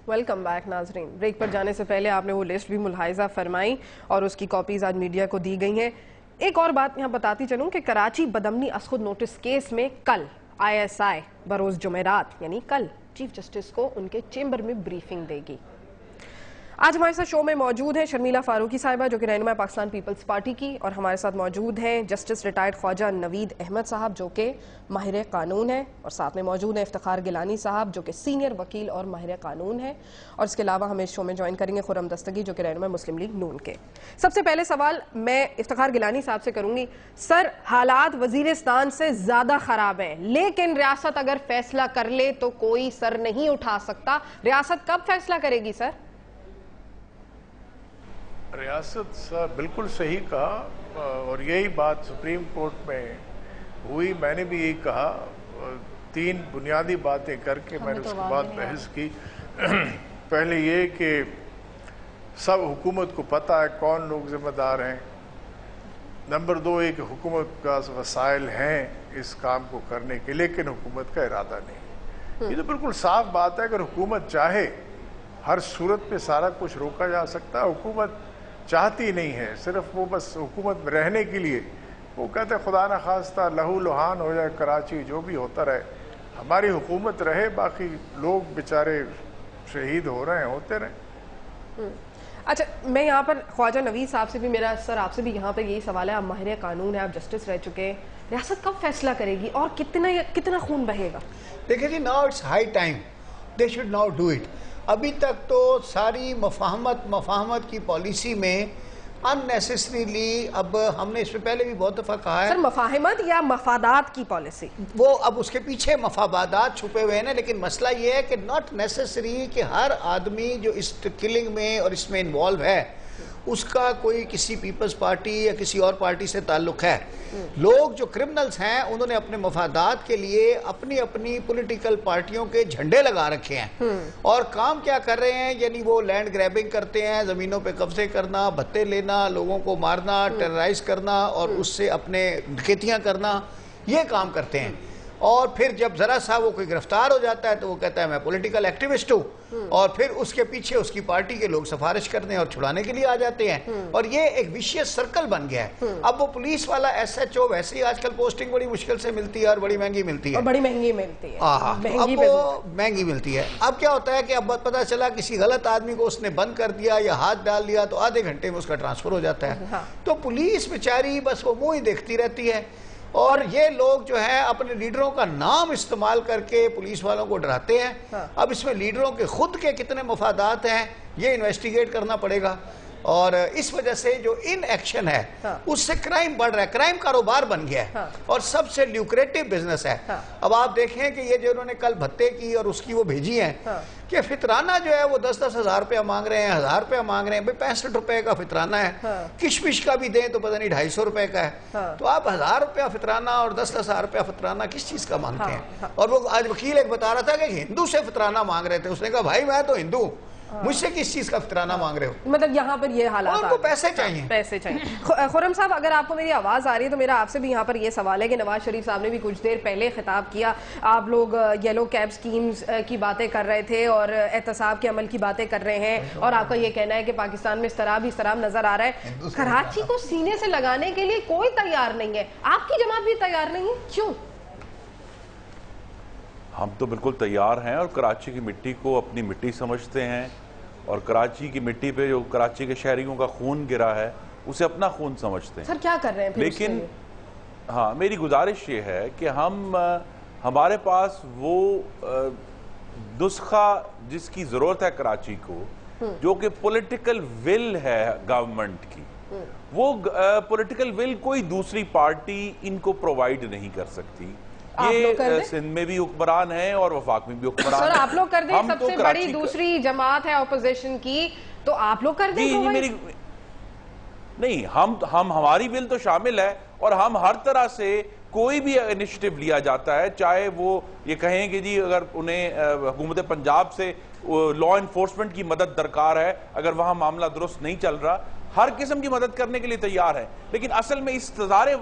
Welcome back नाजरीन। Break पर जाने से पहले आपने वो लिस्ट भी मुलाहिजा फरमाई और उसकी कॉपीज आज मीडिया को दी गई हैं। एक और बात यहाँ बताती चलूँ कि कराची बदमनी असखुद नोटिस केस में कल ISI बरोज जुमेरात यानी कल चीफ जस्टिस को उनके चेंबर में ब्रीफिंग देगी। आज हमारे साथ शो में मौजूद हैं शर्मिला फारूकी साहिबा जो कि रहनुमा पाकिस्तान पीपल्स पार्टी की, और हमारे साथ मौजूद हैं जस्टिस रिटायर्ड ख्वाजा नवीद अहमद साहब जो कि माहिर कानून हैं, और साथ में मौजूद हैं इफ्तिखार गिलानी साहब जो कि सीनियर वकील और माहिर कानून हैं, और इसके अलावा हमें इस शो में ज्वाइन करेंगे खुर्रम दस्तगी जो कि रहनुमा मुस्लिम लीग नून के। सबसे पहले सवाल मैं इफ्तिखार गिलानी साहब से करूंगी। सर, हालात वजीरिस्तान से ज्यादा खराब हैं, लेकिन रियासत अगर फैसला कर ले तो कोई सर नहीं उठा सकता। रियासत कब फैसला करेगी सर? रियासत साहब बिल्कुल सही कहा, और यही बात सुप्रीम कोर्ट में हुई। मैंने भी यही कहा, 3 बुनियादी बातें करके मैंने उसके बाद बहस की। पहले ये कि सब हुकूमत को पता है कौन लोग जिम्मेदार हैं। नंबर 2 ये कि हुकूमत का वसाइल हैं इस काम को करने के, लेकिन हुकूमत का इरादा नहीं। ये तो बिल्कुल साफ बात है, अगर हुकूमत चाहे हर सूरत पे सारा कुछ रोका जा सकता है। हुकूमत चाहती नहीं है, सिर्फ वो बस हुकूमत में रहने के लिए वो कहते हैं खुदा न खास्ता लहू लुहान हो जाए कराची, जो भी होता रहे, हमारी हुकूमत रहे, बाकी लोग बेचारे शहीद हो रहे हैं, होते रहे। अच्छा, मैं यहाँ पर ख्वाजा नवीद साहब से भी, मेरा सर आपसे भी यहाँ पर यही सवाल है। आप माहिर कानून है, आप जस्टिस रह चुके हैं, रियासत कब फैसला करेगी और कितना खून बहेगा? देखिए जी, now it's high time, they should now do it. अभी तक तो सारी मफाहमत की पॉलिसी में अननेसेसरीली, अब हमने इस पे पहले भी बहुत दफ़ा कहा है सर, मफाहमत या मफादात की पॉलिसी, वो अब उसके पीछे मफादात छुपे हुए हैं। लेकिन मसला ये है कि नॉट नेसेसरी कि हर आदमी जो इस किलिंग में और इसमें इन्वॉल्व है उसका कोई किसी पीपल्स पार्टी या किसी और पार्टी से ताल्लुक है। लोग जो क्रिमिनल्स हैं उन्होंने अपने मफादात के लिए अपनी अपनी पॉलिटिकल पार्टियों के झंडे लगा रखे हैं, और काम क्या कर रहे हैं, यानी वो लैंड ग्रैबिंग करते हैं, जमीनों पे कब्जे करना, भत्ते लेना, लोगों को मारना, टेरराइज करना और उससे अपने डकैतियां करना, ये काम करते हैं। और फिर जब जरा सा वो कोई गिरफ्तार हो जाता है तो वो कहता है मैं पॉलिटिकल एक्टिविस्ट हूँ, और फिर उसके पीछे उसकी पार्टी के लोग सिफारिश करने और छुड़ाने के लिए आ जाते हैं, और ये एक विशियस सर्कल बन गया है। अब वो पुलिस वाला SHO, वैसे ही आजकल पोस्टिंग बड़ी मुश्किल से मिलती है और बड़ी महंगी मिलती है, और बड़ी महंगी मिलती है। अब वो महंगी मिलती है। अब क्या होता है कि अब पता चला किसी गलत आदमी को उसने बंद कर दिया या हाथ डाल दिया तो आधे घंटे में उसका ट्रांसफर हो जाता है। तो पुलिस बेचारी बस वो मुंह ही देखती रहती है, और ये लोग जो है अपने लीडरों का नाम इस्तेमाल करके पुलिस वालों को डराते हैं। अब इसमें लीडरों के खुद के कितने मफादात हैं ये इन्वेस्टिगेट करना पड़ेगा, और इस वजह से जो इन एक्शन है उससे क्राइम बढ़ रहा है, क्राइम कारोबार बन गया है, और सबसे ल्यूक्रेटिव बिजनेस है। अब आप देखें कि ये जो उन्होंने कल भत्ते की और उसकी वो भेजी है कि फितराना जो है वो 10-10 हज़ार रुपया मांग रहे हैं, 1000 रुपया मांग रहे हैं। भाई 65 रुपए का फितराना है, किशमिश का भी दें तो पता नहीं 250 रुपए का है, तो आप 1000 रुपया फितराना और 10-10 हज़ार रुपया फितराना किस चीज का मांगते हैं? और वो आज वकील एक बता रहा था कि हिंदू से फितराना मांग रहे थे, उसने कहा भाई मैं तो हिंदू, मुझसे किस चीज का फितराना मांग रहे हो? मतलब यहाँ पर ये हालात, उनको पैसे चाहिए, पैसे चाहिए। खुर्रम साहब, अगर आपको मेरी आवाज आ रही है तो मेरा आपसे भी यहाँ पर ये सवाल है कि नवाज शरीफ साहब ने भी कुछ देर पहले खिताब किया, आप लोग येलो कैब स्कीम्स की बातें कर रहे थे और एहतसाब के अमल की बातें कर रहे हैं, और आपका ये कहना है कि पाकिस्तान में इस तरह नजर आ रहा है। कराची को सीने से लगाने के लिए कोई तैयार नहीं है, आपकी जमात भी तैयार नहीं है, क्यों? हम तो बिल्कुल तैयार हैं और कराची की मिट्टी को अपनी मिट्टी समझते हैं, और कराची की मिट्टी पे जो कराची के शहरियों का खून गिरा है उसे अपना खून समझते हैं। सर क्या कर रहे हैं फिर? लेकिन हाँ, मेरी गुजारिश ये है कि हमारे पास वो नुस्खा जिसकी ज़रूरत है कराची को, जो कि पॉलिटिकल विल है गवर्नमेंट की, वो पॉलिटिकल विल कोई दूसरी पार्टी इनको प्रोवाइड नहीं कर सकती। ये सिंध में भी हुक्मरान है और वफाक में भी हुक्मरान है। आप लोग कर दें, सबसे बड़ी दूसरी जमात है ऑपोजिशन की, तो आप लोग कर दें। मेरी नहीं, हम हमारी विल तो शामिल है, और हम हर तरह से कोई भी इनिशिएटिव लिया जाता है, चाहे वो ये कहें कि जी अगर उन्हें हुकूमत पंजाब से लॉ इन्फोर्समेंट की मदद दरकार है, अगर वहां मामला दुरुस्त नहीं चल रहा, हर किस्म की मदद करने के लिए तैयार है। लेकिन असल में इस सारे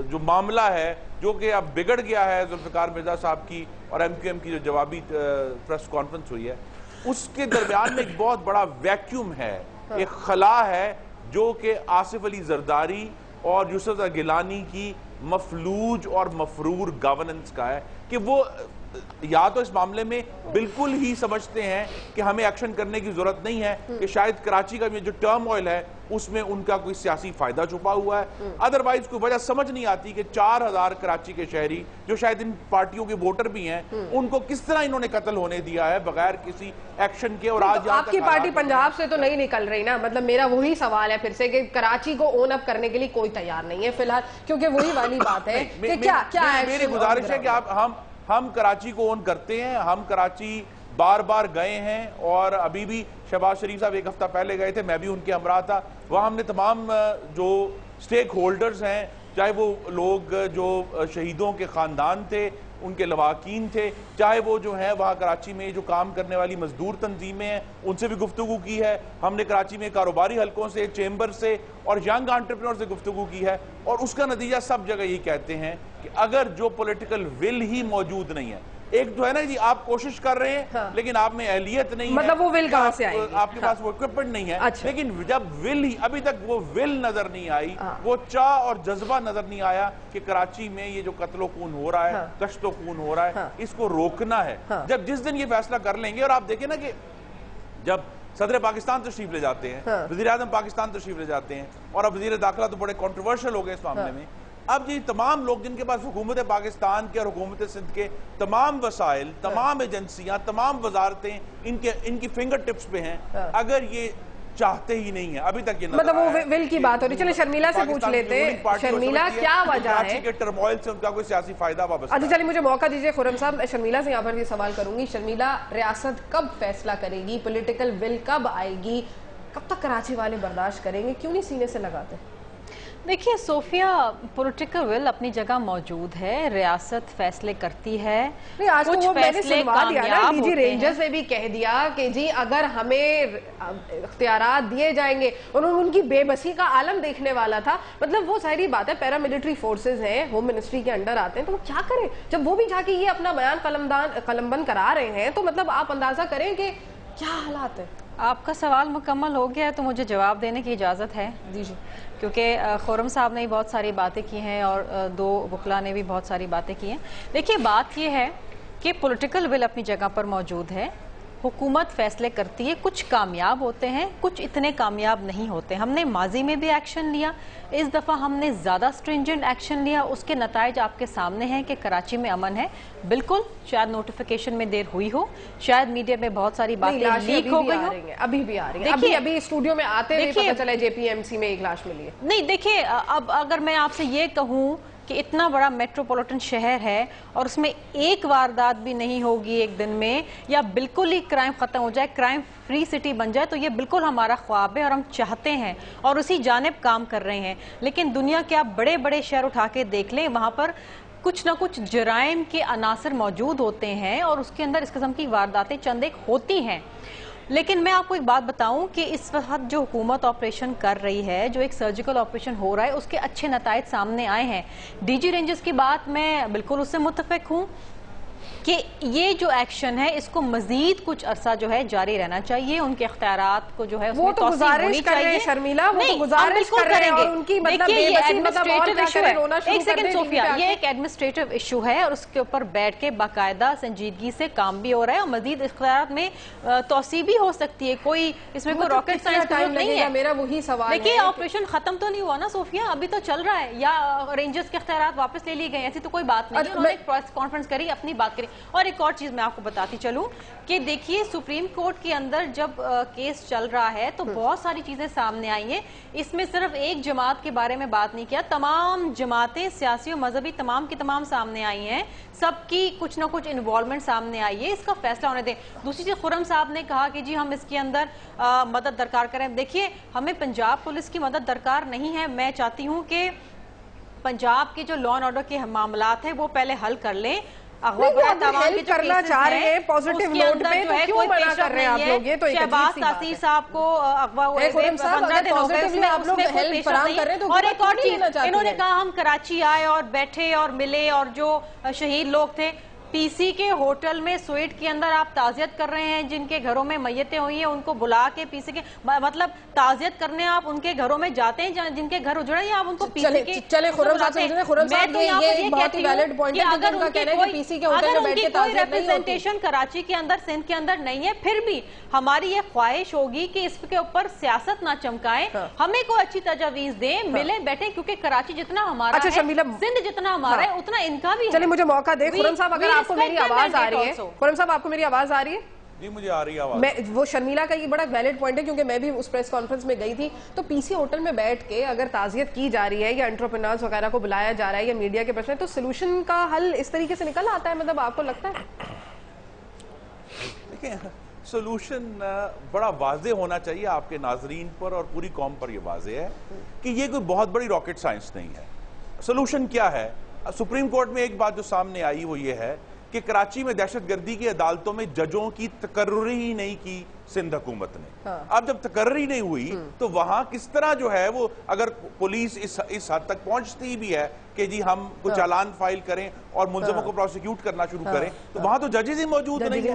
जो मामला है जो कि अब बिगड़ गया है जुल्फ़िकार मिर्ज़ा साहब की और MQM की जो जवाबी प्रेस कॉन्फ्रेंस हुई है, उसके दरमियान में एक बहुत बड़ा वैक्यूम है, एक खला है जो कि आसिफ अली जरदारी और यूसुफ गिलानी की मफलूज और मफरूर गवर्नेंस का है कि वो या तो इस मामले में बिल्कुल ही समझते हैं कि हमें एक्शन करने की जरूरत नहीं है कि शायद कराची का जो टर्मोइल है उसमें उनका कोई सियासी फायदा छुपा हुआ है, अदरवाइज कोई वजह समझ नहीं आती कि 4000 कराची के शहरी जो शायद इन पार्टियों के वोटर भी हैं उनको किस तरह इन्होंने कत्ल होने दिया है बगैर किसी एक्शन के। और आज आपकी पार्टी पंजाब से तो नहीं निकल रही ना, मतलब मेरा वही सवाल है फिर से कि कराची को ओन अप करने के लिए कोई तैयार नहीं है फिलहाल, क्योंकि वही वाली बात है कि क्या मेरी गुजारिश है कि हम कराची को ओन करते हैं, हम कराची बार बार गए हैं और अभी भी शहबाज शरीफ साहब एक हफ्ता पहले गए थे, मैं भी उनके हमरा था, वहाँ हमने तमाम जो स्टेक होल्डर्स हैं, चाहे वो लोग जो शहीदों के ख़ानदान थे, उनके लवाकीन थे, चाहे वो जो है वहाँ कराची में जो काम करने वाली मजदूर तंजीमें हैं उनसे भी गुफ्तगू की है, हमने कराची में कारोबारी हलकों से, चेंबर से और यंग एंटरप्रेन्योर से गुफ्तगू की है, और उसका नतीजा सब जगह यही कहते हैं कि अगर जो पॉलिटिकल विल ही मौजूद नहीं है, एक जो है ना जी आप कोशिश कर रहे हैं हाँ। लेकिन आप में अहलियत नहीं मतलब है, वो विल कहां से आएगी? आपके पास वो इक्विपमेंट नहीं है। अच्छा। लेकिन जब विल ही अभी तक वो विल नजर नहीं आई, वो चाह और जज्बा नजर नहीं आया कि कराची में ये जो कत्लो खून हो रहा है, कश्तो खून हो रहा है, इसको रोकना है। जब जिस दिन ये फैसला कर लेंगे, और आप देखें ना कि जब सदर पाकिस्तान तशरीफ ले जाते हैं, वजीर आज़म पाकिस्तान तशरीफ ले जाते हैं, और अब वजीर दाखिला तो बड़े कंट्रोवर्शियल हो गए इस मामले में। अब ये तमाम लोग जिनके पास हुकूमत पाकिस्तान के और हुकूमत सिंध के तमाम वसाइल, तमाम एजेंसियां, तमाम वजारतें इनकी फिंगर टिप्स पे हैं, अगर ये चाहते ही नहीं है अभी तक ये मतलब वो विल की बात हो रही। चलिए शर्मिला से पूछ लेते हैं, शर्मिला क्या वजह है कि टर्मोइल से उनका कोई सियासी फायदा वापस? अच्छा चलिए मुझे मौका दीजिए खुर्रम साहब, शर्मिला से यहाँ पर ये सवाल करूंगी। शर्मिला, रियासत कब फैसला करेगी, पॉलिटिकल विल कब आएगी, कब तक कराची वाले बर्दाश्त करेंगे, क्यों नहीं सीने से लगाते? देखिए सोफिया, पॉलिटिकल विल अपनी जगह मौजूद है, रियासत फैसले करती है। आज कुछ तो फैसले कामयाब होते हैं। रेंजर्स ने भी कह दिया कि जी अगर हमें इख्तियारात दिए जाएंगे, उन्होंने उनकी बेबसी का आलम देखने वाला था। मतलब वो सारी बात है, पैरामिलिट्री फोर्सेज हैं, होम मिनिस्ट्री के अंडर आते हैं, तो वो क्या करें जब वो भी जाके ये अपना बयान कलमबंद करा रहे हैं? तो मतलब आप अंदाजा करें कि क्या हालात है। आपका सवाल मुकम्मल हो गया है तो मुझे जवाब देने की इजाज़त है दीजिए, क्योंकि खुर्रम साहब ने बहुत सारी बातें की हैं और दो वकला ने भी बहुत सारी बातें की हैं। देखिए बात यह है कि पॉलिटिकल विल अपनी जगह पर मौजूद है, हुकूमत फैसले करती है, कुछ कामयाब होते हैं, कुछ इतने कामयाब नहीं होते। हमने माजी में भी एक्शन लिया, इस दफ़ा हमने ज़्यादा स्ट्रिंजेंट एक्शन लिया, उसके नताइज आपके सामने हैं कि कराची में अमन है। बिल्कुल शायद नोटिफिकेशन में देर हुई हो, शायद मीडिया में बहुत सारी बातें लीक हो गई हो, अभी भी आ रही है। देखिए अभी स्टूडियो में आते हुए पता चला JPMC में एक लाश मिली है। नहीं देखिए, अब अगर मैं आपसे ये कहूँ कि इतना बड़ा मेट्रोपॉलिटन शहर है और उसमें एक वारदात भी नहीं होगी एक दिन में, या बिल्कुल ही क्राइम खत्म हो जाए, क्राइम फ्री सिटी बन जाए, तो ये बिल्कुल हमारा ख्वाब है और हम चाहते हैं और उसी जानिब काम कर रहे हैं। लेकिन दुनिया के आप बड़े बड़े शहर उठा के देख लें, वहाँ पर कुछ ना कुछ जराइम के अनासर मौजूद होते हैं और उसके अंदर इस किस्म की वारदातें चंद एक होती हैं। लेकिन मैं आपको एक बात बताऊं कि इस वक्त जो हुकूमत ऑपरेशन कर रही है, जो एक सर्जिकल ऑपरेशन हो रहा है, उसके अच्छे नताइज सामने आए हैं। DG रेंजर्स की बात मैं बिल्कुल उससे मुत्तफिक हूं कि ये जो एक्शन है इसको मजीद कुछ अरसा जो है जारी रहना चाहिए, उनके इख्तियारात को जो है वो तो गुजारिश कर रहे हैं शर्मिला, वो तो गुजारिश कर रहे हैं और उनकी मतलब ये एडमिनिस्ट्रेटिव इशू है। एक सेकंड सोफिया, ये एक एडमिनिस्ट्रेटिव इशू है और उसके ऊपर बैठ के बाकायदा संजीदगी से काम भी हो रहा है और मजीद इख्तियारात में तोसी भी हो सकती है। कोई इसमें कोई रॉकेट साइंस नहीं है। मेरा वही सवाल है, देखिए ऑपरेशन खत्म तो नहीं हुआ ना सोफिया, अभी तो चल रहा है, या रेंजर्स के इख्तियारात वापस ले लिए गए, ऐसी तो कोई बात नहीं। उन्होंने एक प्रेस कॉन्फ्रेंस करी, अपनी बात करी। और एक और चीज मैं आपको बताती चलूं कि देखिए सुप्रीम कोर्ट के अंदर जब केस चल रहा है तो बहुत सारी चीजें सामने आई हैं। इसमें सिर्फ एक जमात के बारे में बात नहीं किया, तमाम जमातें सियासी और मजहबी तमाम की तमाम सामने आई हैं, सबकी कुछ ना कुछ इन्वॉल्वमेंट सामने आई है। इसका फैसला होने दें। दूसरी चीज, खुर्रम साहब ने कहा कि जी हम इसके अंदर मदद दरकार करें। देखिए हमें पंजाब पुलिस की मदद दरकार नहीं है। मैं चाहती हूँ कि पंजाब के जो लॉ एंड ऑर्डर के मामलात हैं वो पहले हल कर लें। करना चाह रहे हैं पॉजिटिव नोट पे, तो क्यों मना कर रहे हैं आप लोग? ये तो शहबाज तासीर साहब को अगवा हुए 15 दिन हो गए, और एक और चीज इन्होंने कहा हम कराची आए और बैठे और मिले और जो शहीद लोग थे पीसी के होटल में स्वीट के अंदर आप ताजियत कर रहे हैं, जिनके घरों में मैयतें हुई हैं उनको बुला के पीसी के मतलब ताजियत करने आप उनके घरों में जाते हैं, जिनके घर उजड़े हैं आप उनको पीसी के चले खुर्रम साहब ये बहुत ही वैलिड पॉइंट है। अगर उनकी कोई रिप्रेजेंटेशन कराची के अंदर, सिंध के अंदर नहीं है, फिर भी हमारी ये ख्वाहिश होगी कि इसके ऊपर सियासत ना चमकाएं, हमें कोई अच्छी तजवीज दें, मिले बैठे, क्योंकि कराची जितना हमारा है, सिंध जितना हमारा है, उतना इनका भी है। चलिए मुझे मौका दे खुर्रम साहब, अगर आपको मेरी आवाज आ रही है, खुर्रम साहब आपको मेरी आवाज आ रही है? जी मुझे आ रही है आवाज। मैं वो शर्मिला का ये बड़ा वैलिड पॉइंट है, क्योंकि मैं भी उस प्रेस कॉन्फ्रेंस में गई थी, तो पीसी होटल में बैठ के अगर ताजियत की जा रही है या एंटरप्रेन्योर्स वगैरह को बुलाया जा रहा है या मीडिया के प्रश्न है, तो सोल्यूशन का हल इस तरीके से निकल आता है, मतलब आपको लगता है? देखिए सोल्यूशन बड़ा वाजे होना चाहिए आपके नाजरीन पर और पूरी कौम पर यह वाजे है कि ये कोई बहुत बड़ी रॉकेट साइंस नहीं है। सोल्यूशन क्या है? सुप्रीम कोर्ट में एक बात जो सामने आई वो ये है कि कराची में दहशतगर्दी की अदालतों में जजों की तकर्री ही नहीं की सिंध हुकूमत ने। अब जब तकर्री नहीं हुई तो वहां किस तरह जो है वो, अगर पुलिस इस हद तक पहुंचती भी है कि जी हम कुछ चालान फाइल करें और मुलजमों को प्रोसिक्यूट करना शुरू करें, तो वहां तो जजेस ही मौजूद नहीं है।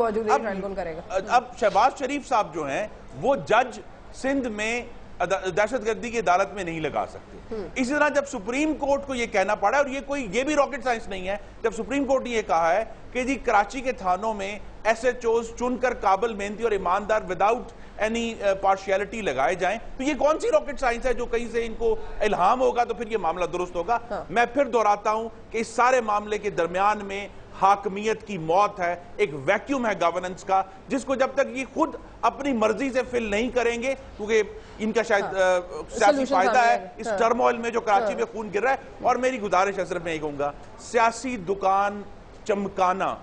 अब शहबाज शरीफ साहब जो हैं वो जज सिंध में दहशतगर्दी की अदालत में नहीं लगा सकते। इसी तरह जब सुप्रीम कोर्ट को यह कहना पड़ा, और ये भी रॉकेट साइंस नहीं है, जब सुप्रीम कोर्ट ने यह कहा है कि जी कराची के थानों में SHOs चुनकर काबिल, मेहनती और ईमानदार विदाउट एनी पार्शियलिटी लगाए जाएं, तो ये कौन सी रॉकेट साइंस है जो कहीं से इनको इल्हाम होगा तो फिर ये मामला दुरुस्त होगा। मैं फिर दोहराता हूं कि इस सारे मामले के दरमियान में हाकमियत की मौत है, एक वैक्यूम है गवर्नेंस का, जिसको जब तक ये खुद अपनी मर्जी से फिल नहीं करेंगे, क्योंकि इनका शायद सियासी फायदा है इस टर्मोइल में जो कराची में खून गिर रहा है। और मेरी गुजारिश है, सिर्फ मैं ये कहूंगा, सियासी दुकान चमकाना,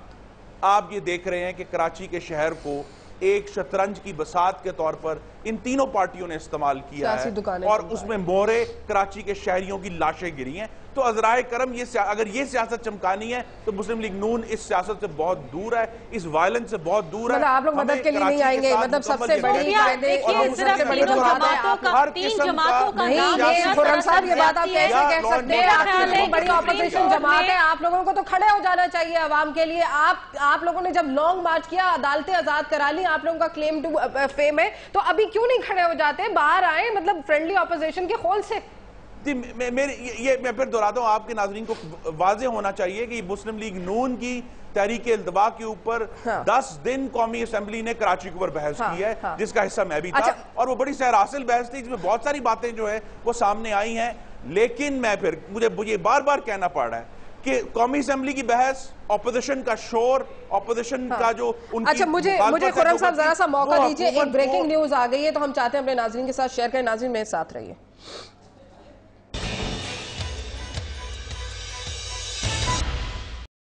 आप ये देख रहे हैं कि कराची के शहर को एक शतरंज की बसात के तौर पर इन तीनों पार्टियों ने इस्तेमाल किया है, और उसमें मोहरे कराची के शहरियों की लाशें गिरी हैं। तो अजराए करम अगर ये सियासत चमकानी है तो मुस्लिम लीग नून इस सियासत से बहुत दूर है, इस वायलेंस से बहुत दूर है। मतलब आप लोग मदद के लिए नहीं आएंगे, मतलब सबसे बड़ी तीन जमातों का नाम खुर्रम साहब, ये बात आप कैसे कह सकते हैं? आपकी बड़ी ऑपोजिशन जमात है, आप लोगों को तो खड़े हो जाना चाहिए आवाम के लिए। आप लोगों ने जब लॉन्ग मार्च किया, अदालतें आजाद करा ली, आप लोगों का क्लेम टू फेम है, तो अभी क्यों नहीं खड़े हो जाते, बाहर आए, मतलब फ्रेंडली ऑपोजिशन के खोल से? जी मैं फिर दोहराता हूं, आपके नाज़रीन को वाज़ेह होना चाहिए कि मुस्लिम लीग नून की तहरीक इल्तवा के ऊपर 10 दिन कौमी असेंबली ने कराची के ऊपर बहस की है, जिसका हिस्सा मैं भी था, और वो बड़ी सैर हासिल बहस थी, जिसमें बहुत सारी बातें जो है वो सामने आई हैं। लेकिन मुझे बार बार कहना पड़ रहा है कि कौमी असेंबली की बहस, ऑपोजिशन का शोर, ऑपोजिशन का जो उनकी, अच्छा मुझे खुर्रम साहब जरा सा मौका दीजिए, एक ब्रेकिंग न्यूज आ गई है, तो हम चाहते हैं अपने नाज़रीन के साथ शेयर करें। नाज़रीन मेरे साथ रहिए।